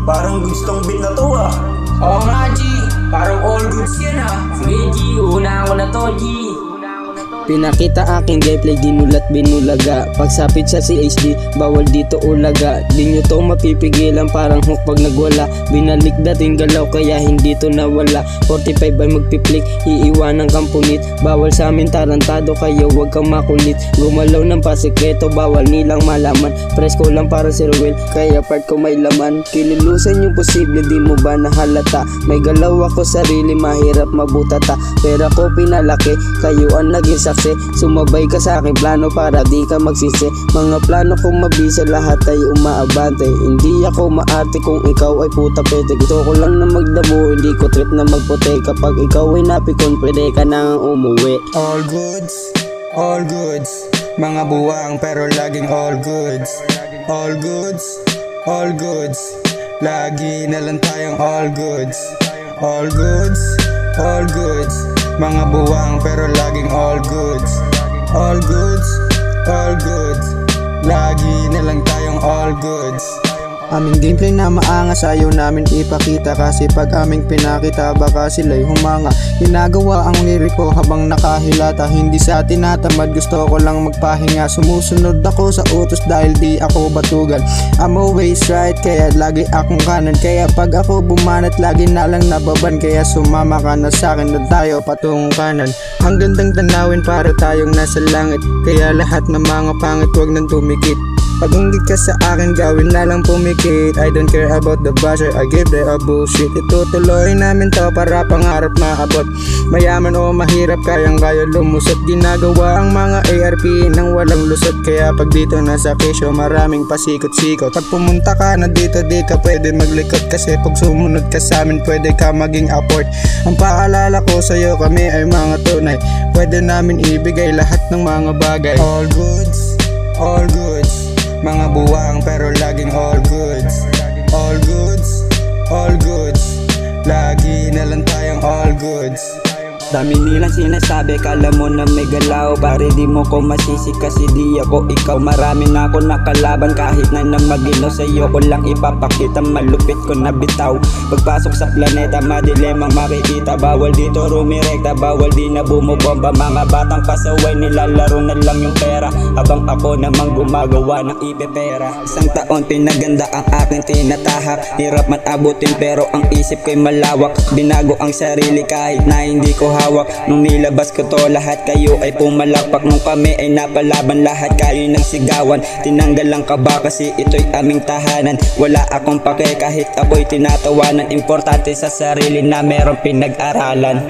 parang gustong beat na to ah. Oo nga G, parang all goods yan ah. Sige G, una ako na to G. Pinakita aking gameplay, dinulat binulaga. Pagsapit sa CHD, bawal dito ulaga. Di nyo to mapipigilan, parang hook pag nagwala. Binalik dating galaw, kaya hindi to nawala. 45 ay magpiplik, iiwanan kang punit. Bawal sa amin tarantado, kaya wag kang makulit. Gumalaw ng pasikreto, bawal nilang malaman. Presko lang para si Ruel, kaya part ko may laman. Kililusan yung posible, di mo ba nahalata? May galaw ako sarili, mahirap mabutata. Pero ako pinalaki, kayo ang naging saksi. Sumabay ka sa aking plano para di ka magsisi. Mga plano kong mabisa, lahat ay umaabante. Hindi ako maarte kung ikaw ay puta pete. Gusto ko lang na magdamo, hindi ko trip na magputi. Kapag ikaw ay napikon, pwede ka nang umuwi. All goods, mga buwang pero laging all goods. All goods, lagi na lang tayong all goods. All goods, mga buwang pero laging all goods. All goods, lagi na lang tayong all goods. Aming gameplay na maangas, ayaw namin ipakita. Kasi pag aming pinakita, baka sila'y humanga. Ginagawa ang liriko habang nakahilata. Hindi sa tinatamad, gusto ko lang magpahinga. Sumusunod ako sa utos dahil di ako batugan. I'm always right, kaya lagi akong kanan. Kaya pag ako bumanat, lagi na lang nababan. Kaya sumama ka na sa'kin, na tayo patungong kanan. Ang gandang tanawin para tayong nasa langit. Kaya lahat ng mga pangit, wag nang tumikit. Pag hindi ka sa akin, gawin na lang pumikit. I don't care about the buzzer, I give them a bullshit. Itutuloy namin to para pangarap maabot. Mayaman o mahirap, kayang-kaya lumusot. Ginagawa ang mga ARP nang walang lusot. Kaya pag dito na sa kesyo, maraming pasikot-sikot. Pag pumunta ka na dito, di ka pwede maglikot. Kasi pag sumunod ka sa amin, pwede ka maging apport. Ang paalala ko sa'yo, kami ay mga tunay. Pwede namin ibigay lahat ng mga bagay. All goods, mga buwang pero laging all goods. All goods, lagi na lang tayong all goods. Dami nilang sinasabi, kala mo na may galaw. Pare di mo ko masisi kasi di ako ikaw. Marami na ako nakalaban kahit na maginaw. Sa'yo ko lang ipapakita, malupit ko na bitaw. Pagpasok sa planeta, madilemang makikita. Bawal dito rumirekta, bawal di na bumubomba. Mga batang pasaway, nilalaro na lang yung pera. Habang ako namang gumagawa ng ipepera. Isang taon pinaganda ang aking tinatahak. Hirap man abutin pero ang isip ko'y malawak. Binago ang sarili kahit na hindi ko hawak. Nung nilabas ko to, lahat kayo ay pumalakpak. Nung kami ay napalaban, lahat kayo nang sigawan. Tinanggal lang kaba kasi ito'y aming tahanan. Wala akong pake kahit ako'y tinatawanan. Importante sa sarili na merong pinag-aralan.